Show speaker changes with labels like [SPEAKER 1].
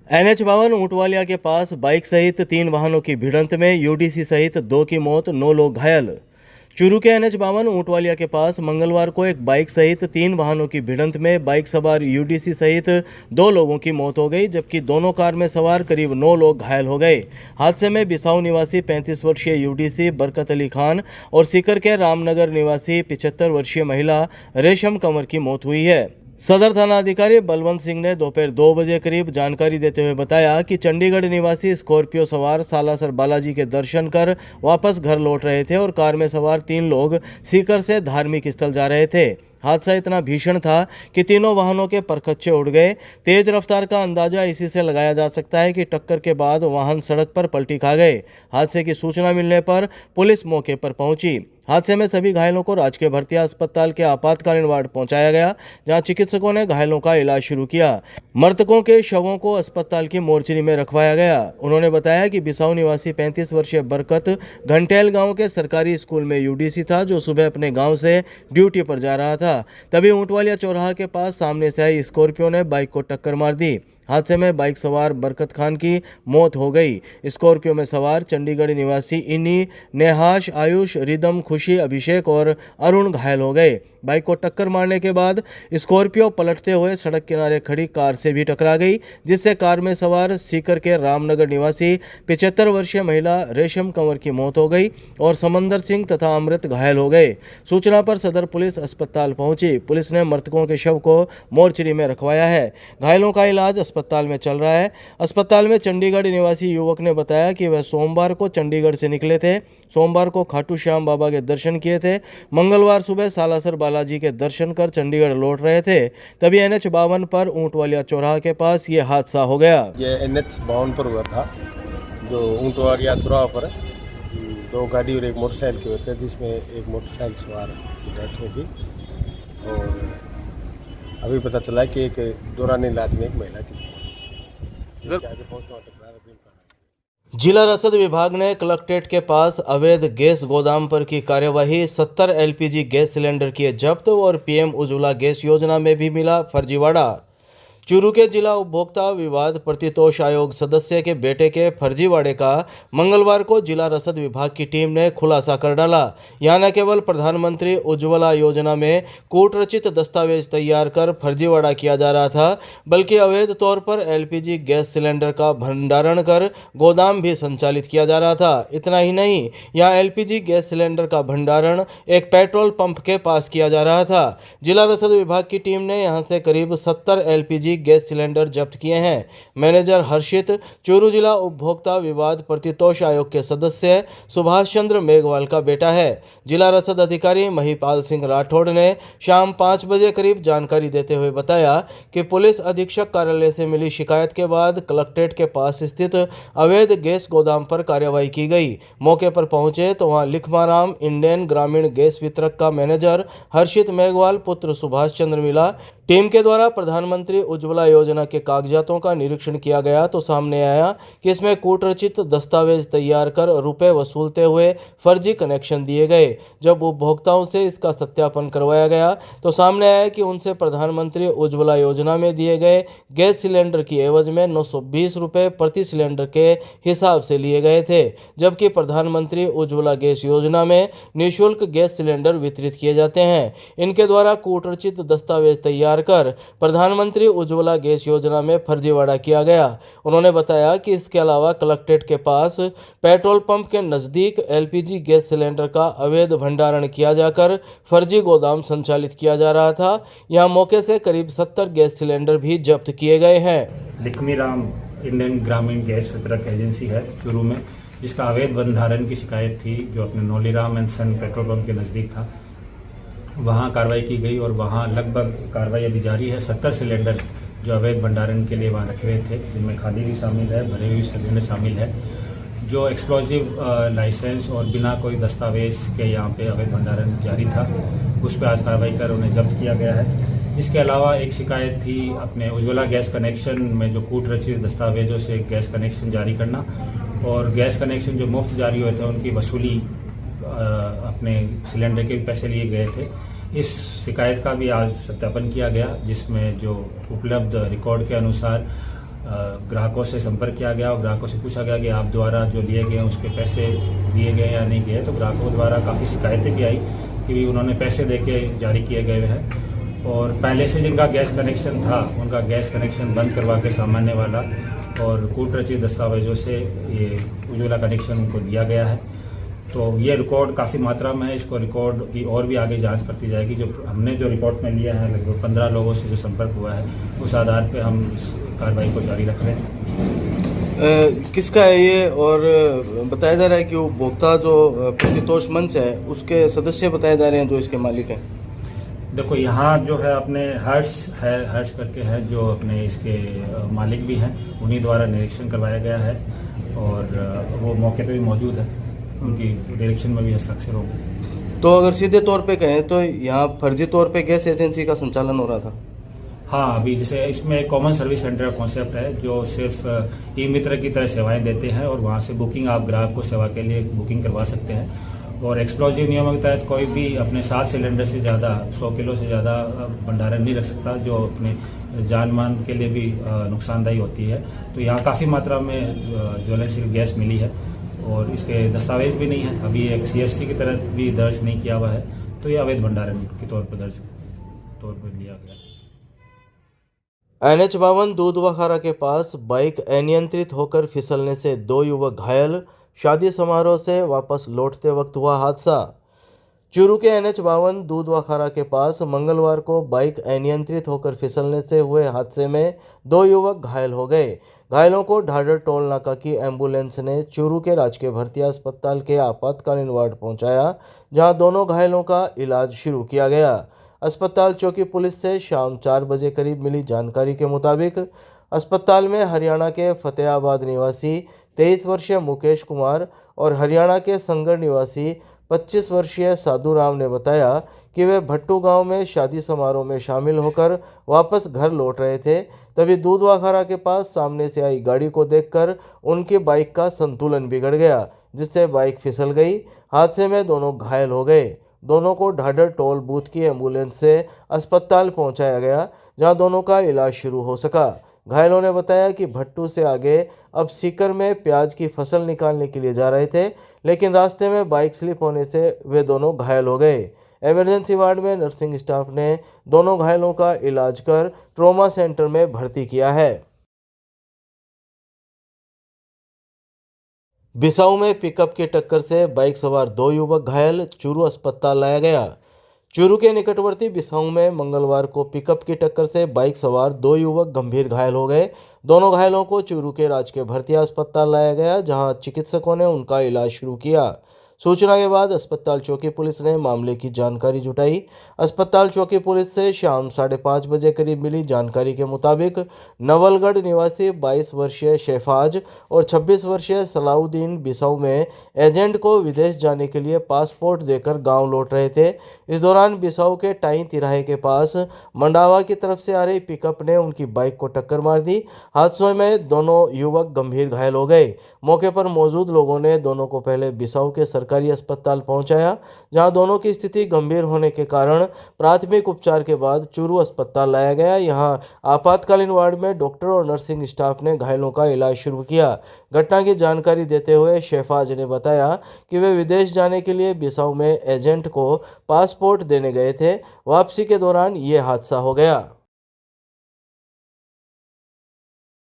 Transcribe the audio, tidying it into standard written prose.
[SPEAKER 1] NH52 ऊंटवालिया के पास bike सहित 3 वाहनों की भिड़ंत में यूडीसी सहित 2 की मौत, 9 लोग घायल। चूरू के NH52 ऊंटवालिया के पास मंगलवार को एक बाइक सहित 3 वाहनों की भिड़ंत में बाइक सवार यूडीसी सहित 2 लोगों की मौत हो गई, जबकि दोनों कार में सवार करीब 9 लोग घायल हो गए। हादसे में बिसाऊ निवासी 35 वर्षीय यूडीसी बरकत अली खान और सीकर के रामनगर निवासी 75 वर्षीय महिला रेशम कंवर की मौत हुई है। सदर थाना अधिकारी बलवंत सिंह ने दोपहर 2 बजे करीब जानकारी देते हुए बताया कि चंडीगढ़ निवासी स्कॉर्पियो सवार सालासर बालाजी के दर्शन कर वापस घर लौट रहे थे और कार में सवार 3 लोग सीकर से धार्मिक स्थल जा रहे थे। हादसा इतना भीषण था कि तीनों वाहनों के परखच्चे उड़ गए। तेज रफ्तार का अंदाजा इसी से लगाया जा सकता है कि टक्कर के बाद वाहन सड़क पर पलटी खा गए। हादसे की सूचना मिलने पर पुलिस मौके पर पहुंची। हादसे में सभी घायलों को राजकीय भर्तिया अस्पताल के आपातकालीन वार्ड पहुंचाया गया, जहां चिकित्सकों ने घायलों का इलाज शुरू किया। मृतकों के शवों को अस्पताल की मोर्चरी में रखवाया गया। उन्होंने बताया कि बिसाऊ निवासी 35 वर्षीय बरकत घंटेल गांव के सरकारी स्कूल में यूडीसी था, जो सुबह अपने गांव से ड्यूटी पर जा रहा था। तभी ऊंटवालिया चौराहा के पास सामने से आई स्कॉर्पियो ने बाइक को टक्कर मार दी। हादसे में बाइक सवार बरकत खान की मौत हो गई। स्कॉर्पियो में सवार चंडीगढ़ निवासी इन्नी, नेहाश, आयुष, रिदम, खुशी, अभिषेक और अरुण घायल हो गए। बाइक को टक्कर मारने के बाद स्कॉर्पियो पलटते हुए सड़क किनारे खड़ी कार से भी टकरा गई, जिससे कार में सवार सीकर के रामनगर निवासी 75 वर्षीय महिला रेशम कंवर की मौत हो गई और समंदर सिंह तथा अमृत घायल हो गए। सूचना पर सदर पुलिस अस्पताल पहुंची। पुलिस ने मृतकों के शव को मोर्चरी में रखवाया है। घायलों का इलाज अस्पताल में चल रहा है। अस्पताल में चंडीगढ़ निवासी युवक ने बताया कि वह सोमवार को चंडीगढ़ से निकले थे। सोमवार को खाटू श्याम बाबा के दर्शन किए थे। मंगलवार सुबह सालासर बालाजी के दर्शन कर चंडीगढ़ लौट रहे थे। तभी NH52 पर ऊंटवालिया चौराहा के पास ये हादसा हो गया।
[SPEAKER 2] ये NH52 पर हुआ था, जो ऊंटवालिया चौराहा पर 2 गाड़ी और 1 मोटरसाइकिल के हुए थे, जिसमें एक मोटरसाइकिल सवार की डेथ हो गई और अभी पता चला कि एक दौरान इलाज में एक महिला की
[SPEAKER 1] जिला रसद विभाग ने कलेक्ट्रेट के पास अवैध गैस गोदाम पर की कार्यवाही। 70 LPG गैस सिलेंडर किए जब्त और PM उज्ज्वला गैस योजना में भी मिला फर्जीवाड़ा। चूरू के जिला उपभोक्ता विवाद प्रतितोष आयोग सदस्य के बेटे के फर्जीवाड़े का मंगलवार को जिला रसद विभाग की टीम ने खुलासा कर डाला। यहाँ न केवल प्रधानमंत्री उज्ज्वला योजना में कूटरचित दस्तावेज तैयार कर फर्जीवाड़ा किया जा रहा था, बल्कि अवैध तौर पर LPG गैस सिलेंडर का भंडारण कर गोदाम भी संचालित किया जा रहा था। इतना ही नहीं, यहाँ LPG गैस सिलेंडर का भंडारण एक पेट्रोल पंप के पास किया जा रहा था। जिला रसद विभाग की टीम ने यहाँ से करीब 70 LPG गैस सिलेंडर जब्त किए हैं। मैनेजर हर्षित चूरू जिला उपभोक्ता विवाद प्रतितोष आयोग के सदस्य सुभाष चंद्र मेघवाल का बेटा है। जिला रसद अधिकारी महिपाल सिंह राठौड़ ने शाम 5 बजे करीब जानकारी देते हुए बताया कि पुलिस अधीक्षक कार्यालय से मिली शिकायत के बाद कलेक्ट्रेट के पास स्थित अवैध गैस गोदाम पर कार्रवाई की गई। मौके पर पहुंचे तो वहां लिखमाराम इंडियन ग्रामीण गैस वितरक का मैनेजर हर्षित मेघवाल पुत्र सुभाष चंद्र मिला। टीम के द्वारा प्रधानमंत्री उज्ज्वला योजना के कागजातों का निरीक्षण किया गया तो सामने आया कि इसमें कूटरचित दस्तावेज तैयार कर रुपए वसूलते हुए फर्जी कनेक्शन दिए गए। जब उपभोक्ताओं से इसका सत्यापन करवाया गया तो सामने आया कि उनसे प्रधानमंत्री उज्ज्वला योजना में दिए गए गैस सिलेंडर की एवज में 920 रुपये प्रति सिलेंडर के हिसाब से लिए गए थे, जबकि प्रधानमंत्री उज्ज्वला गैस योजना में निःशुल्क गैस सिलेंडर वितरित किए जाते हैं। इनके द्वारा कूटरचित दस्तावेज तैयार कर प्रधानमंत्री उज्ज्वला गैस योजना में फर्जीवाड़ा किया गया। उन्होंने बताया कि इसके अलावा कलेक्ट्रेट के पास पेट्रोल पंप के नजदीक LPG गैस सिलेंडर का अवैध भंडारण किया जाकर फर्जी गोदाम संचालित किया जा रहा था। यहां मौके से करीब 70 गैस सिलेंडर भी जब्त किए गए हैं।
[SPEAKER 3] लिखमीराम इंडियन ग्रामीण गैस वितरक एजेंसी है चूरू में, जिसका अवैध भंडारण की शिकायत थी, जो अपने नौलीराम एंड सन पेट्रोल पंप के नज़दीक था। वहाँ कार्रवाई की गई और वहाँ लगभग कार्रवाई अभी जारी है। 70 सिलेंडर जो अवैध भंडारण के लिए वहाँ रखे हुए थे, जिनमें खाली भी शामिल है, भरे हुए सिलेंडर शामिल है, जो एक्सप्लोजिव लाइसेंस और बिना कोई दस्तावेज के यहाँ पे अवैध भंडारण जारी था, उस पर आज कार्रवाई कर उन्हें जब्त किया गया है। इसके अलावा एक शिकायत थी अपने उज्ज्वला गैस कनेक्शन में जो कूटरचित दस्तावेजों से गैस कनेक्शन जारी करना और गैस कनेक्शन जो मुफ्त जारी हुए थे उनकी वसूली, अपने सिलेंडर के पैसे लिए गए थे। इस शिकायत का भी आज सत्यापन किया गया, जिसमें जो उपलब्ध रिकॉर्ड के अनुसार ग्राहकों से संपर्क किया गया और ग्राहकों से पूछा गया कि आप द्वारा जो लिए गए उसके पैसे दिए गए या नहीं गए। तो ग्राहकों द्वारा काफ़ी शिकायतें भी आई कि उन्होंने पैसे देके जारी किए गए हैं और पहले से जिनका गैस कनेक्शन था उनका गैस कनेक्शन बंद करवा के सामान्य वाला और कूट रचित दस्तावेजों से ये उज्ज्वला कनेक्शन उनको दिया गया है। तो ये रिकॉर्ड काफ़ी मात्रा में है, इसको रिकॉर्ड की और भी आगे जांच करती जाएगी। जो हमने जो रिपोर्ट में लिया है लगभग 15 लोगों से जो संपर्क हुआ है उस आधार पे हम इस कार्रवाई को जारी रख रहे हैं।
[SPEAKER 1] किसका है ये और बताया जा रहा है कि उपभोक्ता जो प्रतितोष मंच है उसके सदस्य बताए जा रहे हैं जो इसके मालिक हैं।
[SPEAKER 3] देखो यहाँ जो है अपने हर्ष करके है जो अपने इसके मालिक भी हैं, उन्हीं द्वारा निरीक्षण करवाया गया है और वो मौके पे भी मौजूद है, उनकी डायरेक्शन में भी हस्ताक्षर होंगे।
[SPEAKER 1] तो अगर सीधे तौर पे कहें तो यहाँ फर्जी तौर पे गैस एजेंसी का संचालन हो रहा था।
[SPEAKER 3] हाँ, अभी जैसे इसमें कॉमन सर्विस सेंटर का कॉन्सेप्ट है जो सिर्फ ई मित्र की तरह सेवाएं देते हैं और वहाँ से बुकिंग आप ग्राहक को सेवा के लिए बुकिंग करवा सकते हैं। और एक्सप्लोजिव नियमों के तहत कोई भी अपने 7 सिलेंडर से ज़्यादा 100 किलो से ज़्यादा भंडारण नहीं रख सकता, जो अपने जान मान के लिए भी नुकसानदायी होती है। तो यहाँ काफ़ी मात्रा में ज्वलनशील गैस मिली है और इसके दस्तावेज भी नहीं है, अभी एक CSC की तरह भी दर्ज नहीं किया हुआ है। तो ये अवैध भंडारण के तौर पर लिया गया।
[SPEAKER 1] NH52 दूधवाखारा के पास बाइक अनियंत्रित होकर फिसलने से 2 युवक घायल। शादी समारोह से वापस लौटते वक्त हुआ हादसा। चूरू के NH52 दूधवाखारा के पास मंगलवार को बाइक अनियंत्रित होकर फिसलने से हुए हादसे में 2 युवक घायल हो गए। घायलों को ढाडर टोल नाका की एम्बुलेंस ने चूरू के राजकीय भर्ती अस्पताल के आपातकालीन वार्ड पहुंचाया, जहां दोनों घायलों का इलाज शुरू किया गया। अस्पताल चौकी पुलिस से शाम 4 बजे करीब मिली जानकारी के मुताबिक अस्पताल में हरियाणा के फतेहाबाद निवासी 23 वर्षीय मुकेश कुमार और हरियाणा के संगर निवासी 25 वर्षीय साधु राम ने बताया कि वे भट्टू गांव में शादी समारोह में शामिल होकर वापस घर लौट रहे थे। तभी दूधवाखारा के पास सामने से आई गाड़ी को देखकर उनकी बाइक का संतुलन बिगड़ गया, जिससे बाइक फिसल गई। हादसे में दोनों घायल हो गए। दोनों को ढाडर टोल बूथ की एम्बुलेंस से अस्पताल पहुंचाया गया, जहां दोनों का इलाज शुरू हो सका। घायलों ने बताया कि भट्टू से आगे अब सीकर में प्याज की फसल निकालने के लिए जा रहे थे, लेकिन रास्ते में बाइक स्लिप होने से वे दोनों घायल हो गए। इमरजेंसी वार्ड में नर्सिंग स्टाफ ने दोनों घायलों का इलाज कर ट्रॉमा सेंटर में भर्ती किया है। बिसाऊ में पिकअप की टक्कर से बाइक सवार 2 युवक घायल, चूरू अस्पताल लाया गया। चूरू के निकटवर्ती बिसाऊ में मंगलवार को पिकअप की टक्कर से बाइक सवार 2 युवक गंभीर घायल हो गए। दोनों घायलों को चूरू के राजकीय भर्ती अस्पताल लाया गया, जहां चिकित्सकों ने उनका इलाज शुरू किया। सूचना के बाद अस्पताल चौकी पुलिस ने मामले की जानकारी जुटाई। अस्पताल चौकी पुलिस से शाम 5:30 बजे करीब मिली जानकारी के मुताबिक नवलगढ़ निवासी 22 वर्षीय शहफाज और 26 वर्षीय सलाउद्दीन बिसाऊ में एजेंट को विदेश जाने के लिए पासपोर्ट देकर गांव लौट रहे थे। इस दौरान बिसाऊ के टाई तिराहे के पास मंडावा की तरफ से आ रही पिकअप ने उनकी बाइक को टक्कर मार दी। हादसों में दोनों युवक गंभीर घायल हो गए। मौके पर मौजूद लोगों ने दोनों को पहले बिसाऊ के सरकारी अस्पताल पहुंचाया, जहां दोनों की स्थिति गंभीर होने के कारण प्राथमिक उपचार के बाद चूरू अस्पताल लाया गया। यहां आपातकालीन वार्ड में डॉक्टर और नर्सिंग स्टाफ ने घायलों का इलाज शुरू किया। घटना की जानकारी देते हुए शहफाज ने बताया कि वे विदेश जाने के लिए बिसाऊ में एजेंट को पासपोर्ट देने गए थे। वापसी के दौरान ये हादसा हो गया।